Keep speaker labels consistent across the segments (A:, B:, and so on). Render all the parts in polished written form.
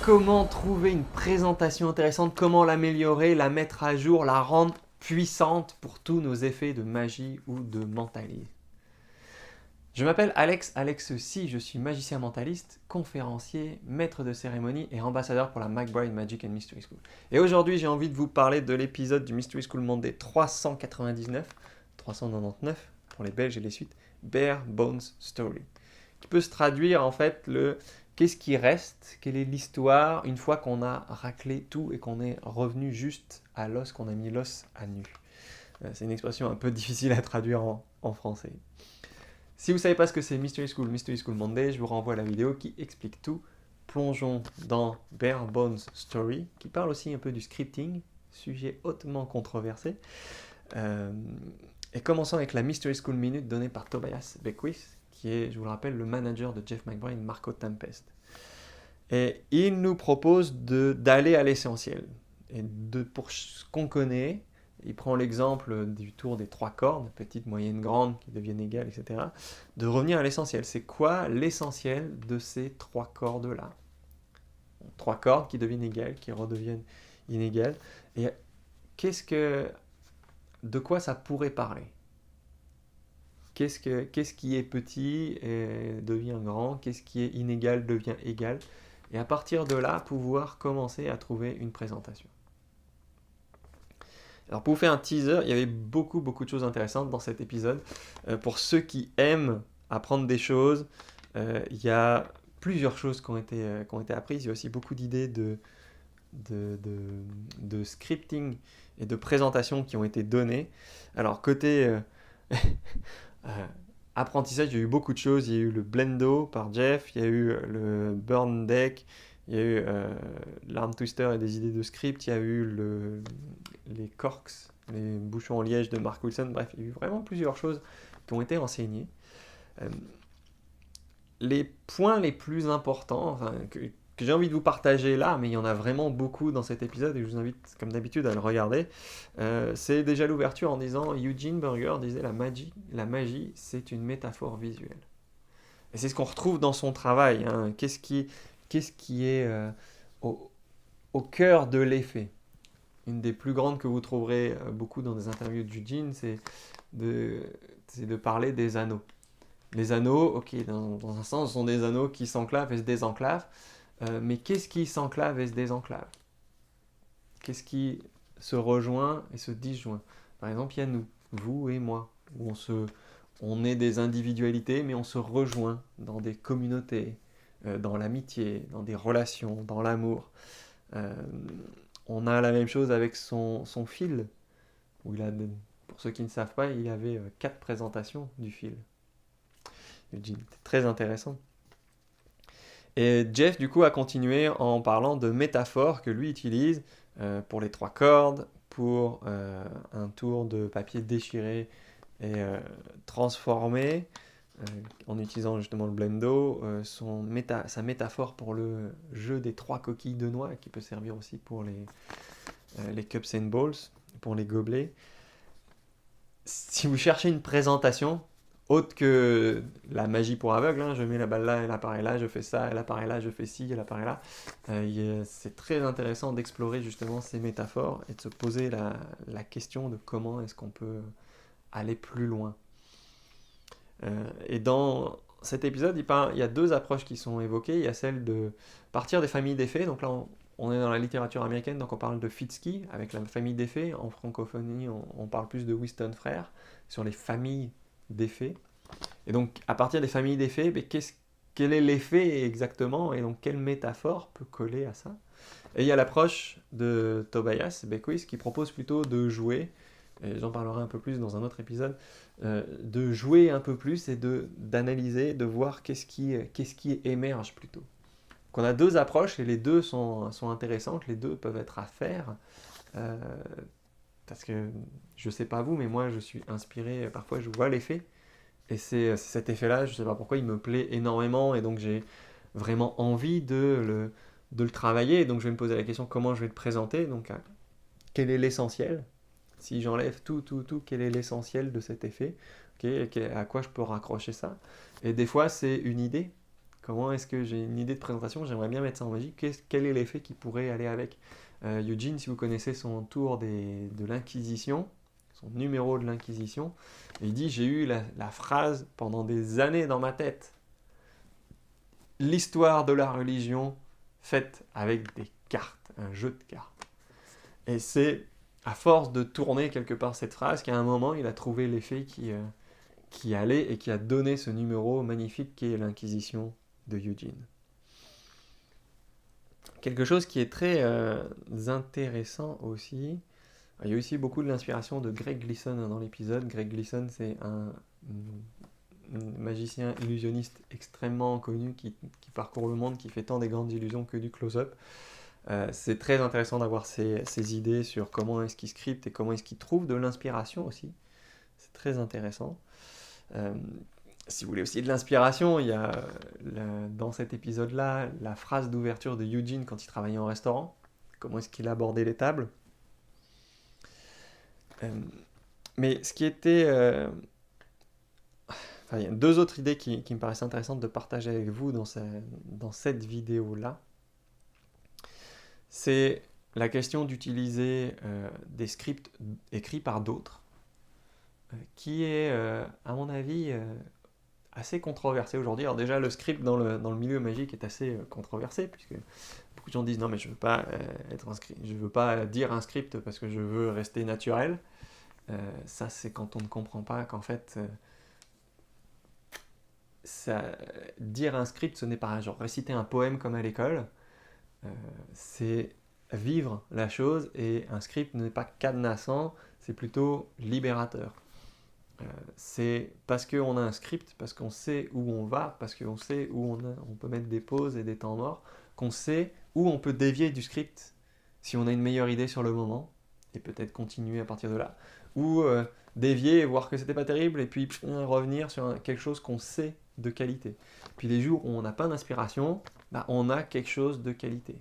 A: comment trouver une présentation intéressante, comment l'améliorer, la mettre à jour, la rendre puissante pour tous nos effets de magie ou de mentalisme. Je m'appelle Alex Si, je suis magicien mentaliste, conférencier, maître de cérémonie et ambassadeur pour la McBride Magic and Mystery School. Et aujourd'hui, j'ai envie de vous parler de l'épisode du Mystery School Monday 399 pour les Belges et les Suisses, Bare Bones Story, qui peut se traduire en fait le qu'est-ce qui reste, quelle est l'histoire une fois qu'on a raclé tout et qu'on est revenu juste à l'os, qu'on a mis l'os à nu. C'est une expression un peu difficile à traduire en français. Si vous ne savez pas ce que c'est Mystery School Monday, je vous renvoie à la vidéo qui explique tout. Plongeons dans Bare Bones Story, qui parle aussi un peu du scripting, sujet hautement controversé. Et commençons avec la Mystery School Minute donnée par Tobias Beckwith, qui est, je vous le rappelle, le manager de Jeff McBride, Marco Tempest. Et il nous propose d'aller à l'essentiel. Et pour ce qu'on connaît, il prend l'exemple du tour des 3 cordes, petite, moyenne, grande, qui deviennent égales, etc. De revenir à l'essentiel. C'est quoi l'essentiel de ces 3 cordes-là? 3 cordes qui deviennent égales, qui redeviennent inégales. Et de quoi ça pourrait parler? Qu'est-ce qui est petit et devient grand? Qu'est-ce qui est inégal devient égal? Et à partir de là, pouvoir commencer à trouver une présentation. Alors pour vous faire un teaser, il y avait beaucoup de choses intéressantes dans cet épisode. Pour ceux qui aiment apprendre des choses, il y a plusieurs choses qui ont été apprises. Il y a aussi beaucoup d'idées de scripting et de présentation qui ont été données. Alors côté apprentissage, il y a eu beaucoup de choses. Il y a eu le Blendo par Jeff, il y a eu le Burn Deck, il y a eu l'arm twister et des idées de script, il y a eu les corks, les bouchons en liège de Mark Wilson. Bref, il y a eu vraiment plusieurs choses qui ont été enseignées. Les points les plus importants que j'ai envie de vous partager là, mais il y en a vraiment beaucoup dans cet épisode et je vous invite comme d'habitude à le regarder, c'est déjà l'ouverture en disant Eugene Burger disait la magie c'est une métaphore visuelle. Et c'est ce qu'on retrouve dans son travail. Hein. Qu'est-ce qui est au cœur de l'effet? Une des plus grandes que vous trouverez beaucoup dans des interviews de Eugene, c'est de parler des anneaux. Les anneaux, ok, dans un sens, ce sont des anneaux qui s'enclavent et se désenclavent, mais qu'est-ce qui s'enclave et se désenclave? Qu'est-ce qui se rejoint et se disjoint? Par exemple, il y a nous, vous et moi, où on est des individualités, mais on se rejoint dans des communautés, dans l'amitié, dans des relations, dans l'amour. On a la même chose avec son fil, où pour ceux qui ne savent pas, il avait 4 présentations du fil. C'était très intéressant. Et Jeff, du coup, a continué en parlant de métaphores que lui utilise pour les 3 cordes, pour un tour de papier déchiré et transformé, en utilisant justement le Blendo, sa métaphore pour le jeu des 3 coquilles de noix, qui peut servir aussi pour les cups and balls, pour les gobelets. Si vous cherchez une présentation, autre que la magie pour aveugle, hein, je mets la balle là, elle apparaît là, je fais ça, elle apparaît là, je fais ci, elle apparaît là. C'est très intéressant d'explorer justement ces métaphores et de se poser la question de comment est-ce qu'on peut aller plus loin. Et dans cet épisode, il y a 2 approches qui sont évoquées. Il y a celle de partir des familles d'effets. Donc là, on est dans la littérature américaine, donc on parle de Fitzky avec la famille d'effets. En francophonie, on parle plus de Whiston Frères sur les familles d'effets. Et donc, à partir des familles d'effets, quel est l'effet exactement et donc quelle métaphore peut coller à ça? Et il y a l'approche de Tobias Beckwith qui propose plutôt de jouer, et j'en parlerai un peu plus dans un autre épisode, de jouer un peu plus et d'analyser, de voir qu'est-ce qui émerge plutôt. Donc on a 2 approches et les 2 sont intéressantes, les 2 peuvent être à faire. Parce que je ne sais pas vous, mais moi je suis inspiré, parfois je vois l'effet, et c'est cet effet-là, je ne sais pas pourquoi, il me plaît énormément, et donc j'ai vraiment envie de le travailler, et donc je vais me poser la question comment je vais le présenter, donc quel est l'essentiel? Si j'enlève tout, quel est l'essentiel de cet effet? Okay, à quoi je peux raccrocher ça? Et des fois c'est une idée, Comment est-ce que j'ai une idée de présentation, j'aimerais bien mettre ça en magie, quel est l'effet qui pourrait aller avec. Eugene, si vous connaissez son tour de l'Inquisition, son numéro de l'Inquisition, il dit: j'ai eu la phrase pendant des années dans ma tête. L'histoire de la religion faite avec des cartes, un jeu de cartes. Et c'est à force de tourner quelque part cette phrase qu'à un moment il a trouvé l'effet qui allait et qui a donné ce numéro magnifique qui est l'Inquisition de Eugene. Quelque chose qui est très intéressant aussi, il y a aussi beaucoup de l'inspiration de Greg Gleason dans l'épisode. Greg Gleason, c'est un magicien illusionniste extrêmement connu qui parcourt le monde, qui fait tant des grandes illusions que du close-up. C'est très intéressant d'avoir ces idées sur comment est-ce qu'il scripte et comment est-ce qu'il trouve de l'inspiration aussi. C'est très intéressant. Si vous voulez aussi de l'inspiration, il y a dans cet épisode-là la phrase d'ouverture de Eugene quand il travaillait en restaurant. Comment est-ce qu'il abordait les tables. Mais ce qui était... il y a deux autres idées qui me paraissent intéressantes de partager avec vous dans cette vidéo-là. C'est la question d'utiliser des scripts écrits par d'autres, qui est, à mon avis, assez controversé aujourd'hui. Alors déjà, le script dans le milieu magique est assez controversé, puisque beaucoup de gens disent: non, mais je veux pas je veux pas dire un script parce que je veux rester naturel. Ça, c'est quand on ne comprend pas qu'en fait, dire un script, ce n'est pas genre réciter un poème comme à l'école. C'est vivre la chose, et un script n'est pas cadenassant, c'est plutôt libérateur. C'est parce qu'on a un script, parce qu'on sait où on va, parce qu'on sait où on peut mettre des pauses et des temps morts, qu'on sait où on peut dévier du script si on a une meilleure idée sur le moment, et peut-être continuer à partir de là, ou dévier et voir que c'était pas terrible, et puis revenir sur quelque chose qu'on sait de qualité. Puis les jours où on n'a pas d'inspiration, on a quelque chose de qualité.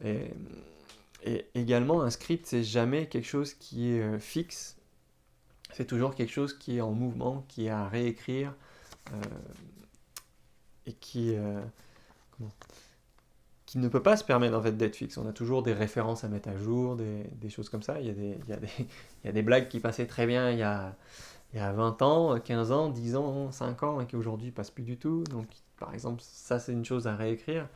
A: Et également, un script, c'est jamais quelque chose qui est fixe, c'est toujours quelque chose qui est en mouvement, qui est à réécrire, et qui ne peut pas se permettre en fait d'être fixe. On a toujours des références à mettre à jour, des choses comme ça. Il y a des blagues qui passaient très bien il y a 20 ans, 15 ans, 10 ans, 5 ans, et qui aujourd'hui ne passent plus du tout. Donc, par exemple, ça, c'est une chose à réécrire.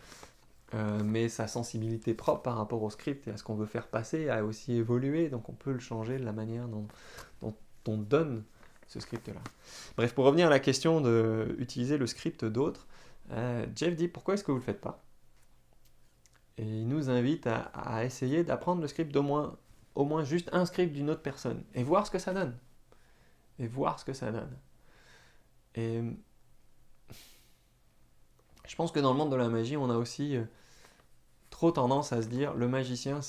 A: Mais sa sensibilité propre par rapport au script et à ce qu'on veut faire passer a aussi évolué. Donc, on peut le changer de la manière dont on donne ce script-là. Bref, pour revenir à la question d'utiliser le script d'autres, Jeff dit: pourquoi est-ce que vous ne le faites pas? Et il nous invite à essayer d'apprendre le script au moins juste un script d'une autre personne, et voir ce que ça donne. Et je pense que dans le monde de la magie, on a aussi trop tendance à se dire: le magicien,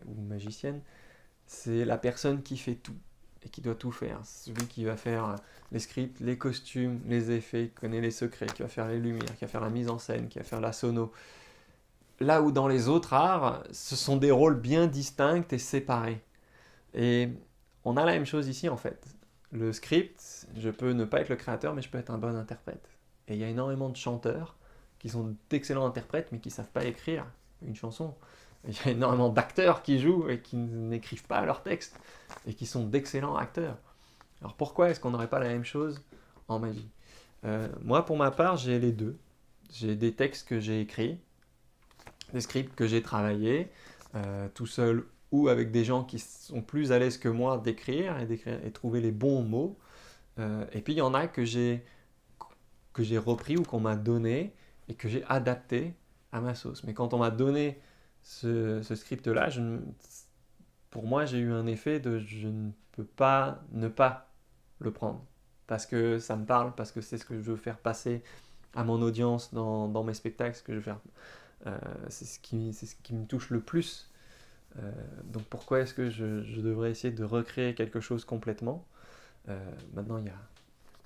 A: ou magicienne, c'est la personne qui fait tout et qui doit tout faire. C'est celui qui va faire les scripts, les costumes, les effets, qui connaît les secrets, qui va faire les lumières, qui va faire la mise en scène, qui va faire la sono. Là où dans les autres arts, ce sont des rôles bien distincts et séparés. Et on a la même chose ici en fait. Le script, je peux ne pas être le créateur, mais je peux être un bon interprète. Et il y a énormément de chanteurs qui sont d'excellents interprètes, mais qui ne savent pas écrire une chanson. Il y a énormément d'acteurs qui jouent et qui n'écrivent pas leurs textes, et qui sont d'excellents acteurs. Alors pourquoi est-ce qu'on n'aurait pas la même chose en magie? Moi, pour ma part, j'ai les deux. J'ai des textes que j'ai écrits, des scripts que j'ai travaillés, tout seul ou avec des gens qui sont plus à l'aise que moi d'écrire et trouver les bons mots. Et puis il y en a que j'ai repris ou qu'on m'a donné et que j'ai adapté à ma sauce. Mais quand on m'a donné ce script-là, pour moi, j'ai eu un effet de je ne peux pas ne pas le prendre. Parce que ça me parle, parce que c'est ce que je veux faire passer à mon audience dans mes spectacles, ce que je veux faire. C'est ce qui me touche le plus. Donc pourquoi est-ce que je devrais essayer de recréer quelque chose complètement? Maintenant,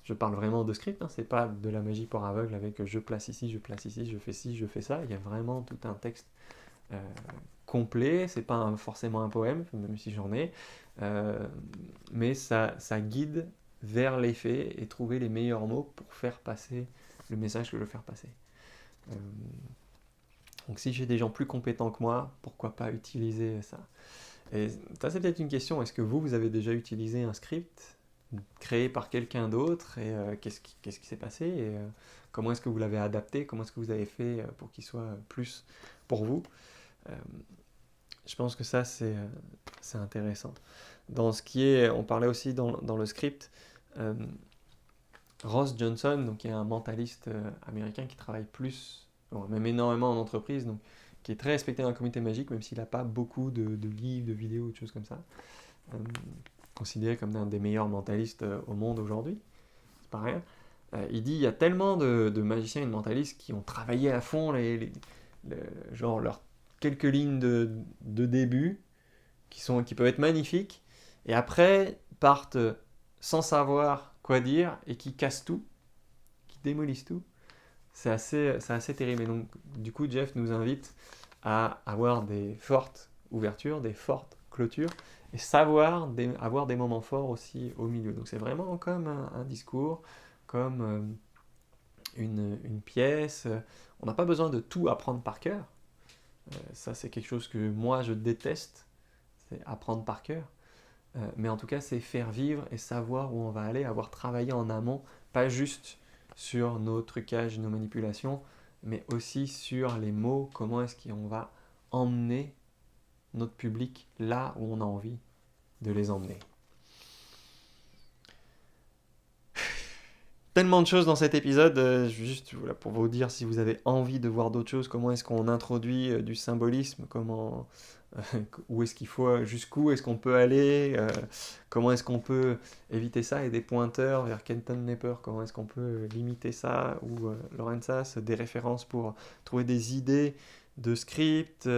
A: je parle vraiment de script, c'est pas de la magie pour aveugle avec je place ici, je place ici, je fais ci, je fais ça. Il y a vraiment tout un texte complet. C'est pas forcément un poème, même si j'en ai, mais ça guide vers l'effet et trouver les meilleurs mots pour faire passer le message que je veux faire passer. Donc si j'ai des gens plus compétents que moi, pourquoi pas utiliser ça? Et ça, c'est peut-être une question. Est-ce que vous avez déjà utilisé un script créé par quelqu'un d'autre et qu'est-ce qui s'est passé et comment est-ce que vous l'avez adapté? Comment est-ce que vous avez fait pour qu'il soit plus pour vous? Euh, je pense que ça, c'est intéressant. Dans ce qui est, on parlait aussi dans le script, Ross Johnson, donc, qui est un mentaliste américain qui travaille même énormément en entreprise, donc, qui est très respecté dans la communauté magique, même s'il n'a pas beaucoup de livres, de vidéos ou de choses comme ça. Considéré comme l'un des meilleurs mentalistes au monde aujourd'hui, c'est pas rien. Il dit il y a tellement de magiciens et de mentalistes qui ont travaillé à fond genre leurs quelques lignes de début qui peuvent être magnifiques et après partent sans savoir quoi dire et qui cassent tout, qui démolissent tout. C'est assez terrible. Et donc, du coup, Jeff nous invite à avoir des fortes ouvertures, des fortes clôtures et avoir des moments forts aussi au milieu. Donc, c'est vraiment comme un discours, comme une pièce. On n'a pas besoin de tout apprendre par cœur. Ça, c'est quelque chose que moi, je déteste, c'est apprendre par cœur. Mais en tout cas, c'est faire vivre et savoir où on va aller, avoir travaillé en amont, pas juste sur nos trucages, nos manipulations, mais aussi sur les mots, comment est-ce qu'on va emmener notre public là où on a envie de les emmener. Tellement de choses dans cet épisode, juste voilà, pour vous dire si vous avez envie de voir d'autres choses, comment est-ce qu'on introduit du symbolisme, où est-ce qu'il faut, jusqu'où est-ce qu'on peut aller, comment est-ce qu'on peut éviter ça, et des pointeurs vers Kenton Nepper, comment est-ce qu'on peut limiter ça, ou Lauren Sass, des références pour trouver des idées de script.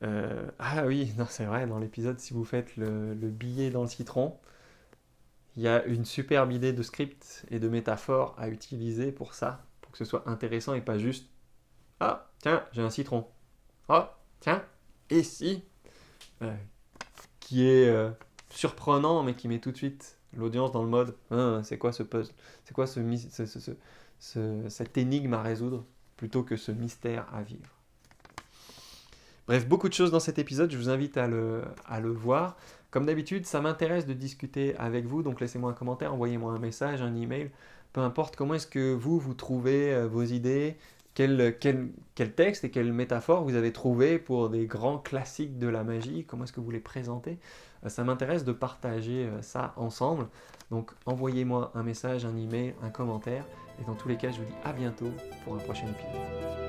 A: Ah oui, non, c'est vrai, dans l'épisode, si vous faites le billet dans le citron, il y a une superbe idée de script et de métaphore à utiliser pour ça, pour que ce soit intéressant et pas juste « Ah, tiens, j'ai un citron. Ah, tiens, et si ?» qui est surprenant, mais qui met tout de suite l'audience dans le mode « C'est quoi ce puzzle? C'est quoi cette énigme à résoudre ?» plutôt que ce mystère à vivre. Bref, beaucoup de choses dans cet épisode, je vous invite à le voir. Comme d'habitude, ça m'intéresse de discuter avec vous, donc laissez-moi un commentaire, envoyez-moi un message, un email, peu importe comment est-ce que vous trouvez vos idées, quel texte et quelle métaphore vous avez trouvé pour des grands classiques de la magie, comment est-ce que vous les présentez. Ça m'intéresse de partager ça ensemble, donc envoyez-moi un message, un email, un commentaire, et dans tous les cas, je vous dis à bientôt pour un prochain épisode.